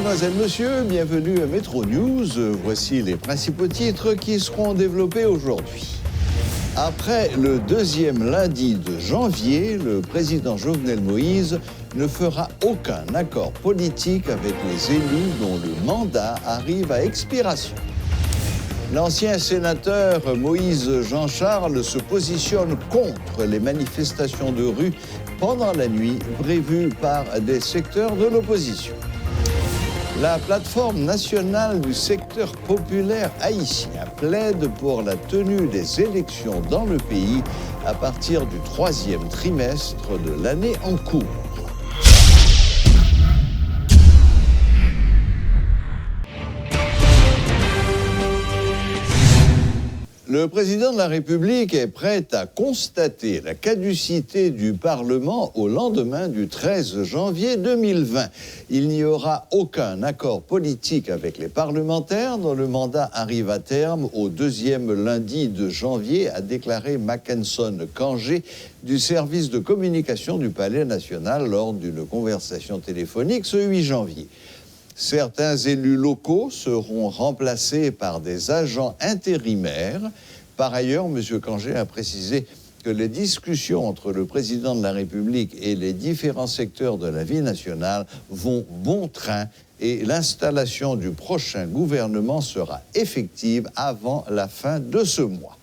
mesdemoiselles, messieurs, bienvenue à Métro News. Voici les principaux titres qui seront développés aujourd'hui. Après le deuxième lundi de janvier, le président Jovenel Moïse ne fera aucun accord politique avec les élus dont le mandat arrive à expiration. L'ancien sénateur Moïse Jean-Charles se positionne contre les manifestations de rue pendant la nuit prévues par des secteurs de l'opposition. La plateforme nationale du secteur populaire haïtien plaide pour la tenue des élections dans le pays à partir du troisième trimestre de l'année en cours. Le président de la République est prêt à constater la caducité du Parlement au lendemain du 13 janvier 2020. Il n'y aura aucun accord politique avec les parlementaires dont le mandat arrive à terme au deuxième lundi de janvier, a déclaré Mackenson Kangé du service de communication du Palais national lors d'une conversation téléphonique ce 8 janvier. Certains élus locaux seront remplacés par des agents intérimaires. Par ailleurs, M. Kangé a précisé que les discussions entre le président de la République et les différents secteurs de la vie nationale vont bon train et l'installation du prochain gouvernement sera effective avant la fin de ce mois.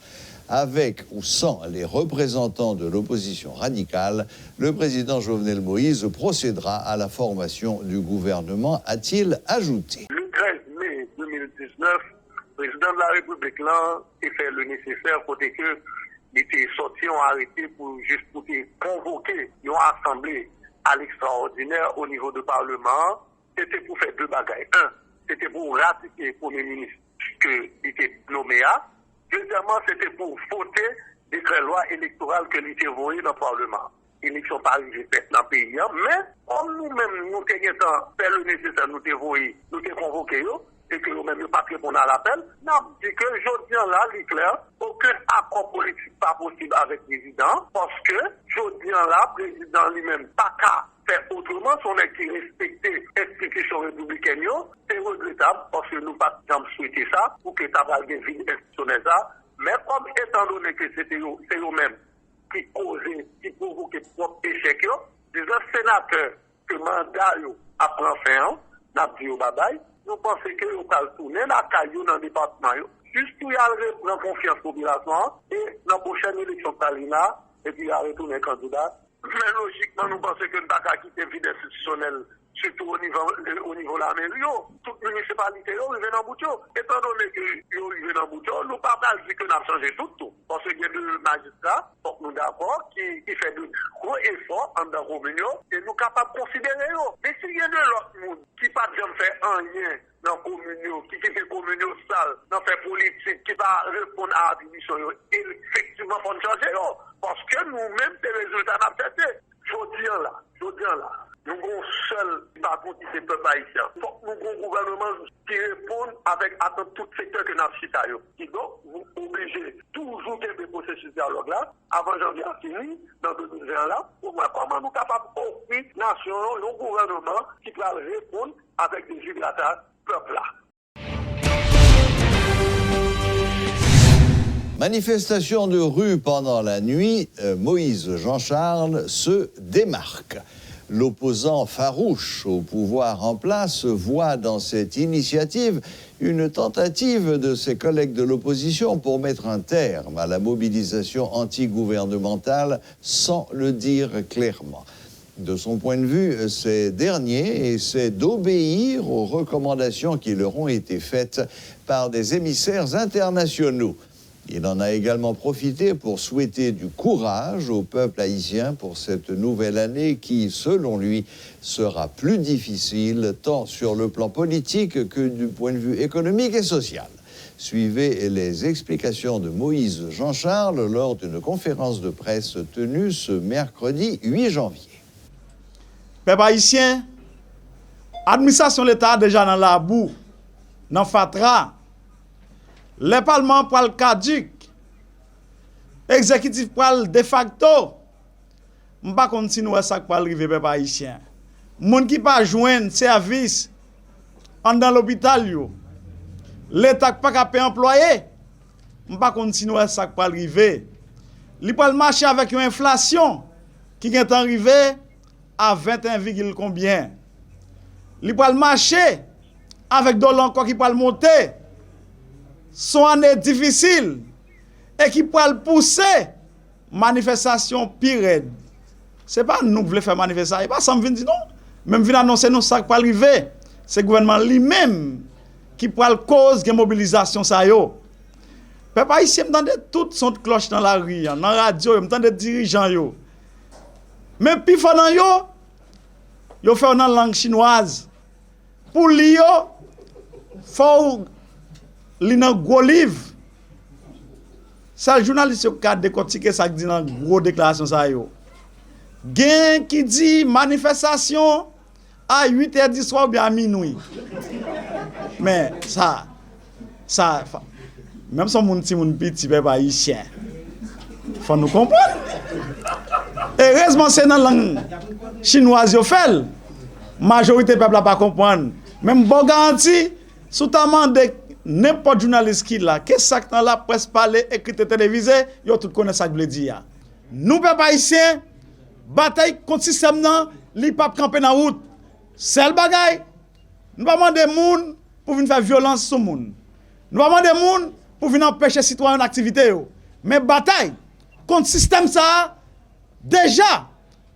Avec ou sans les représentants de l'opposition radicale, le président Jovenel Moïse procédera à la formation du gouvernement, a-t-il ajouté. Le 13 mai 2019, le président de la République là, a fait le nécessaire pour que il était sorti en arrêté pour juste pour convoquer une assemblée à l'extraordinaire au niveau du Parlement. C'était pour faire deux bagailles. Un, c'était pour ratifier le Premier ministre qui était nommé à. Deuxièmement, c'était pour voter décret loi électorale que l'était voté dans le Parlement. Élection pas arrivée dans le pays, mais comme nous-mêmes, nous avons fait le nécessaire, nous avons voté, nous avons convoqué, et que nous-mêmes ne pas répondre à l'appel, nous avons dit que aujourd'hui, là, il est clair, aucun accord politique pas possible avec le président, parce que aujourd'hui, là, le président lui-même pas qu'à faire autrement, son qui respecter l'explication républicaine, c'est regrettable, parce que nous pas souhaité ça, pour que ça va bien vite institutionnel ça, mais comme étant donné que c'est eux-mêmes qui causaient, qui provoquaient propre échec, des sénateurs que mandat a pris fin, n'a dit au babaye, nous pensons que nous allons tourner la caillou dans le département, juste pour y aller prendre confiance population, et dans la prochaine élection Talina, et puis y aller retourner candidat. Mais logiquement, nous pensons que nous n'avons pas quitté vie institutionnelle, surtout au niveau de la mairie. Toute municipalité, ils viennent en bout. Étant donné qu'ils viennent en bout, nous ne pouvons pas dire que nous avons changé tout. Parce qu'il y a deux magistrats, donc nous d'accord, qui fait de gros efforts en dans communion, et nous sommes capables de considérer. Mais s'il y a de l'autre monde qui n'a pas jamais fait un lien dans la communion, qui fait communion sale, dans fait politique, qui va répondre à la démission, effectivement, il faut changer. Parce que nous-mêmes, ces résultats n'ont pas fait. Je dis là, nous avons seul par contre ces peuples haïtiens. Il faut que nous avons un gouvernement qui répond avec tout secteur que nous avons cité. Qui donc, vous obligez toujours de processus de dialogue là, avant janvier à fini, dans 2020 là, pour voir comment nous sommes capables d'offrir nation, un gouvernement qui va répondre avec des jubilateurs peuple là. Manifestation de rue pendant la nuit, Moïse Jean-Charles se démarque. L'opposant farouche au pouvoir en place voit dans cette initiative une tentative de ses collègues de l'opposition pour mettre un terme à la mobilisation antigouvernementale sans le dire clairement. De son point de vue, ces derniers essaient d'obéir aux recommandations qui leur ont été faites par des émissaires internationaux. Il en a également profité pour souhaiter du courage au peuple haïtien pour cette nouvelle année qui, selon lui, sera plus difficile tant sur le plan politique que du point de vue économique et social. Suivez les explications de Moïse Jean-Charles lors d'une conférence de presse tenue ce mercredi 8 janvier. Peuple haïtien, administration de l'État déjà dans la boue, dans Fatra. Le Parlement pral caduc, exécutif pral de facto. M'pa konti si nous ça pral rive peuple haïtien. Moun qui pas joindre service en dans l'hôpital yo. L'État pas capé employé. On pas continuer ça pas arriver. Li pas marcher avec une inflation qui est arrivé à 21, combien. Li pas marcher avec dollar encore qui pas monter. Son année difficile et qui peut pousser manifestation pire. C'est pas nous qui voulons faire manifestation, pas ça me vient dire non. Même vient annoncer nous ça pas arriver. C'est le gouvernement lui-même qui prend la cause de la mobilisation ça yo. Peuple haïtien m'entend toutes son cloche dans la rue, dans la radio, m'entend des dirigeants yo. Mais puis pendant yo fait en langue chinoise. Pour lui yo faut li nan gros livre. Ça journaliste qui a décortiqué ça dit dans gros déclaration ça yo. Gen qui dit manifestation à 8h du soir ou bien à minuit. Mais ça même si mon petit mon petit peuple haïtien. Faut nous comprendre. Heureusement c'est dans langue chinoise yo fait. Majorité peuple pas comprendre. Même bon garantie sous demande n'importe journaliste qui là, qu'est-ce que dans la presse parler, écrit télévisé, yo tout connaît ça que veut dire. Nous peuple haïtien, bataille contre système nan, li pas camper dans route. Seul bagay, nous pas demander moun pour venir faire violence sur moun. Nous pas demander moun pour venir empêcher citoyen activité yo. Mais bataille contre système ça déjà,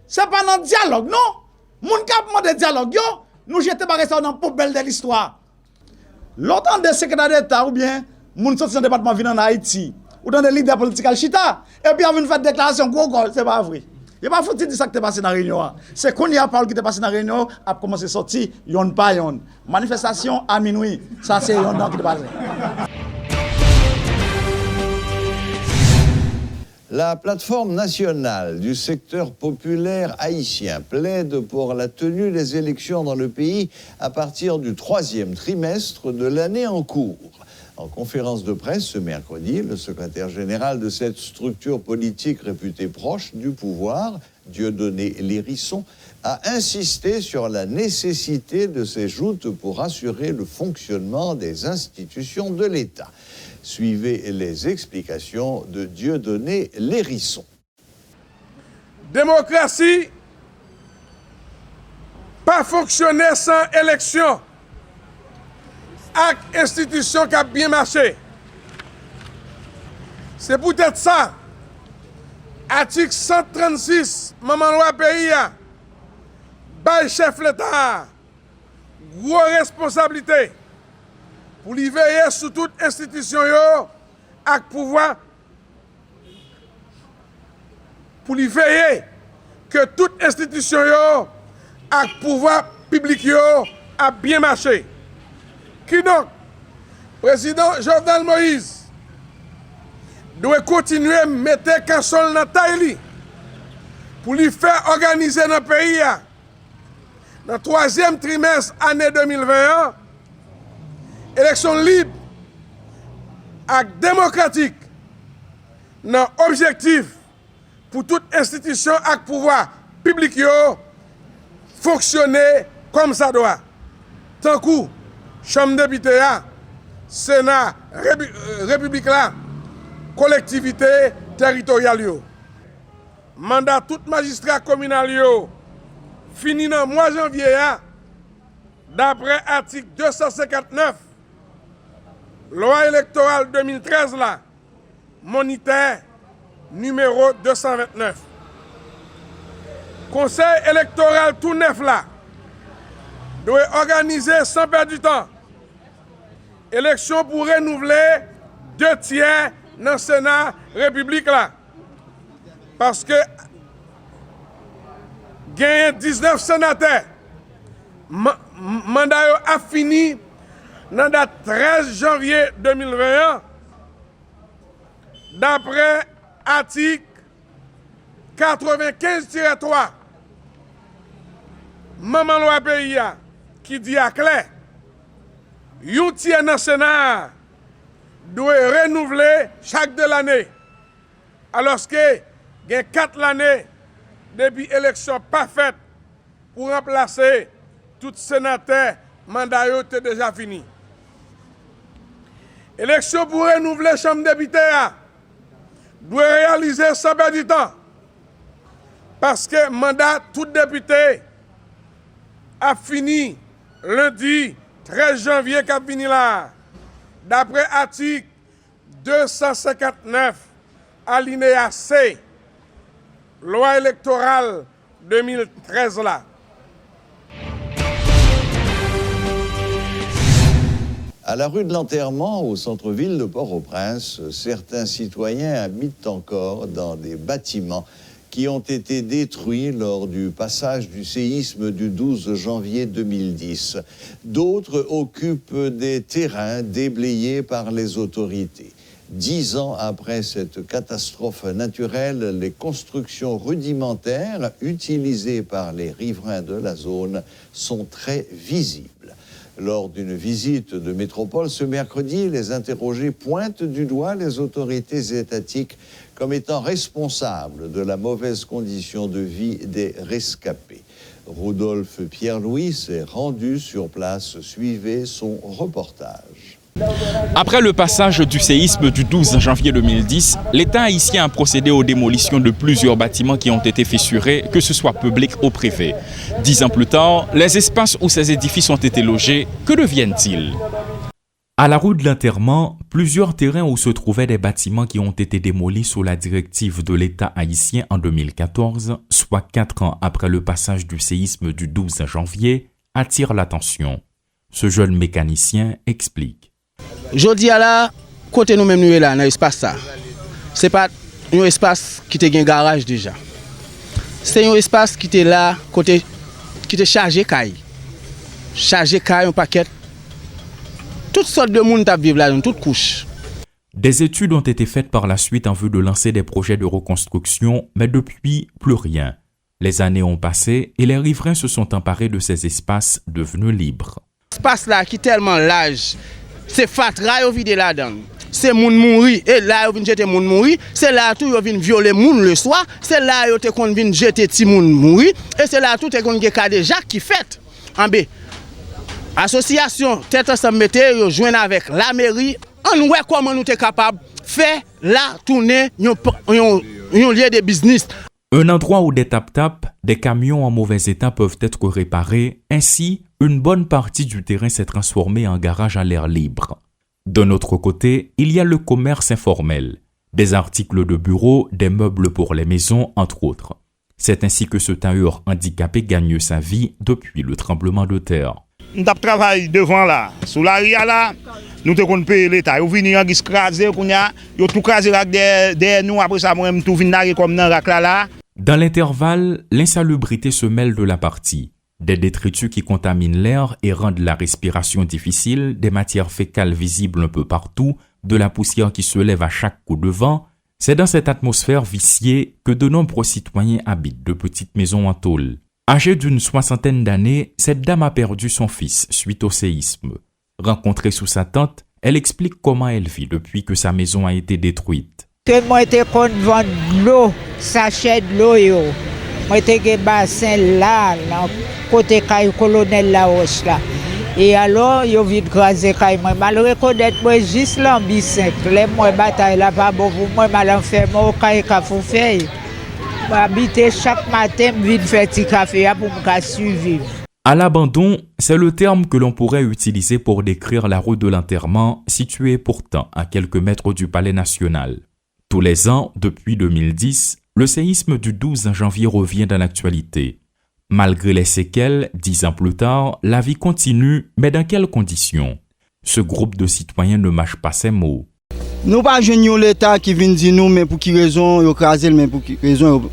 c'est pas dans dialogue non. Moun k'ap demande dialogue yo, nous jeter bagay ça dans poubelle de l'histoire. L'autant de secrétaire d'État ou bien moun sorti dans département vient en Haïti ou dans des leaders politiques chita et puis on faire déclaration gros c'est pas vrai. Il pas faut dire ça qui t'est passé dans la réunion. C'est qu'on y a parlé qui t'est passé dans la réunion a commencé sortir yon pas yon. Manifestation à minuit, ça c'est yon qui t'est passé. La plateforme nationale du secteur populaire haïtien plaide pour la tenue des élections dans le pays à partir du 3e trimestre de l'année en cours. En conférence de presse ce mercredi, le secrétaire général de cette structure politique réputée proche du pouvoir, Dieudonné Lérisson, a insisté sur la nécessité de ces joutes pour assurer le fonctionnement des institutions de l'État. Suivez les explications de Dieudonné Lérisson. Démocratie, pas fonctionner sans élection. Avec institution qui a bien marché. C'est peut-être ça. Article 136, maman loi pays, bail chef l'État, gros responsabilité pour lui veiller sur toute institution yo, avec pouvoir, pour lui veiller que toute institution yo, avec pouvoir public yo, a bien marché. Qui donc, président Jovenel Moïse, doit continuer à mettre Kassol dans la taille pour lui faire organiser dans le pays, dans le 3e trimestre année 2021, élection libre et démocratique, dans l'objectif pour toute institution et pouvoir public yo, fonctionner comme ça doit. Tant coup, Chambre des députés, Sénat, République là, collectivité territoriale yo. Mandat tout magistrat communal yo fini dans le mois de janvier d'après article 259 loi électorale 2013 là, moniteur numéro 229. Conseil électoral tout neuf là doit organiser sans perdre du temps élection pour renouveler 2 tiers dans le Sénat République là. Parce que gagner 19 sénateurs, mandat a fini dans la 13 janvier 2021 d'après article 95-3 maman loi pays qui dit à clair yon tiers dans le Sénat doit renouveler chaque de l'année. Alors que il y a 4 années depuis l'élection pas faite pour remplacer tout sénateur mandat yo était déjà fini. Élection pour renouveler chambre député doit réaliser sans perdre du temps. Parce que mandat tout député a fini lundi 13 janvier qui a fini là. D'après article 259 alinéa C, loi électorale 2013 là. À la rue de l'Enterrement, au centre-ville de Port-au-Prince, certains citoyens habitent encore dans des bâtiments qui ont été détruits lors du passage du séisme du 12 janvier 2010. D'autres occupent des terrains déblayés par les autorités. 10 ans après cette catastrophe naturelle, les constructions rudimentaires utilisées par les riverains de la zone sont très visibles. Lors d'une visite de métropole ce mercredi, les interrogés pointent du doigt les autorités étatiques comme étant responsables de la mauvaise condition de vie des rescapés. Rodolphe Pierre-Louis s'est rendu sur place. Suivez son reportage. Après le passage du séisme du 12 janvier 2010, l'État haïtien a procédé aux démolitions de plusieurs bâtiments qui ont été fissurés, que ce soit public ou privé. 10 ans plus tard, les espaces où ces édifices ont été logés, que deviennent-ils? À la rue de l'Enterrement, plusieurs terrains où se trouvaient des bâtiments qui ont été démolis sous la directive de l'État haïtien en 2014, soit 4 ans après le passage du séisme du 12 janvier, attirent l'attention. Ce jeune mécanicien explique. Jodi à la, côté nous-mêmes nous là, dans l'espace ça. C'est pas un espace qui était un garage déjà. C'est un espace qui était là, côté qui était chargé caille. Chargé caille, un paquet. Toutes sortes de monde qui vivent là, dans toutes couches. Des études ont été faites par la suite en vue de lancer des projets de reconstruction, mais depuis, plus rien. Les années ont passé et les riverains se sont emparés de ces espaces devenus libres. L'espace là qui est tellement large, c'est fatra yo vide là-dedans. C'est moun mouri et là yo vinn jeter moun mouri, c'est là tout yo vinn violer moun le soir, c'est là yo te kon vinn jeter ti moun mouri et c'est là tout te kon gen ka déjà qui fait. En B. Association tête ensemble mette yo joindre avec la mairie, on voit comment nous t'es capable faire la tourner yon lieu de business. Un endroit où des tap-tap, des camions en mauvais état peuvent être réparés, ainsi une bonne partie du terrain s'est transformée en garage à l'air libre. D'un autre côté, il y a le commerce informel, des articles de bureau, des meubles pour les maisons, entre autres. C'est ainsi que ce tailleur handicapé gagne sa vie depuis le tremblement de terre. Nous travaillons devant là, sous la ria là, nous devons payer l'État. Nous venons en crasé, nous tout crasé derrière nous, après ça, nous tout venons comme dans la là. Dans l'intervalle, l'insalubrité se mêle de la partie. Des détritus qui contaminent l'air et rendent la respiration difficile, des matières fécales visibles un peu partout, de la poussière qui se lève à chaque coup de vent. C'est dans cette atmosphère viciée que de nombreux citoyens habitent de petites maisons en tôle. Âgée d'une 60aine d'années, cette dame a perdu son fils suite au séisme. Rencontrée sous sa tente, elle explique comment elle vit depuis que sa maison a été détruite. Moi, j'étais contre vendre de l'eau, sachet de l'eau. Moi, j'étais un bassin là, côté caille colonel Laos là. Et alors, ils ont vite grasé caille. Moi, je reconnaître moi juste l'ambition. Les moi bataille là pas bon pour moi, mal enfermé au caille Cafoufeuille. M'habiter chaque matin, vite faire petit café pour me survivre. À l'abandon, c'est le terme que l'on pourrait utiliser pour décrire la rue de l'Enterrement, située pourtant à quelques mètres du Palais national. Tous les ans, depuis 2010, le séisme du 12 janvier revient dans l'actualité. Malgré les séquelles, 10 ans plus tard, la vie continue, mais dans quelles conditions? Ce groupe de citoyens ne mâche pas ses mots. Nous pas joignons l'État qui vient dire nous, mais pour qui raison ils crasent, mais pour qui raison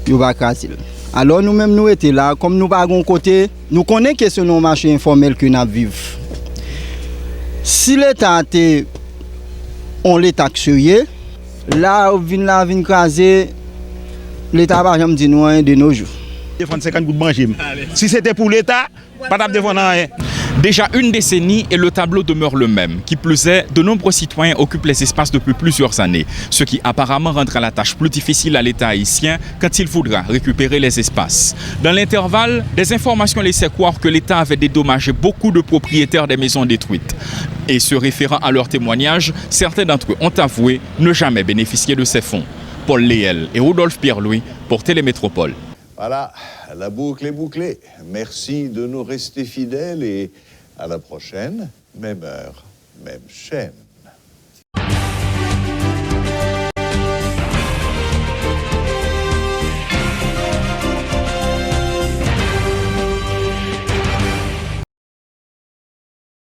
ils va crasser. Alors nous-mêmes nous étions là, comme nous pas de côté, nous connaissons que c'est nos marché informel que nous vivons. Si l'État était on l'État sérieux, là où vient craser, l'État va jamais dire nous de nos jours. Défendre 50 gouttes manger. Si c'était pour l'État, pas de défendre rien. Déjà une décennie et le tableau demeure le même. Qui plus est, de nombreux citoyens occupent les espaces depuis plusieurs années, ce qui apparemment rendra la tâche plus difficile à l'État haïtien quand il voudra récupérer les espaces. Dans l'intervalle, des informations laissaient croire que l'État avait dédommagé beaucoup de propriétaires des maisons détruites. Et se référant à leurs témoignages, certains d'entre eux ont avoué ne jamais bénéficier de ces fonds. Paul Léel et Rodolphe Pierre-Louis pour Télémétropole. Voilà, la boucle est bouclée. Merci de nous rester fidèles et à la prochaine, même heure, même chaîne.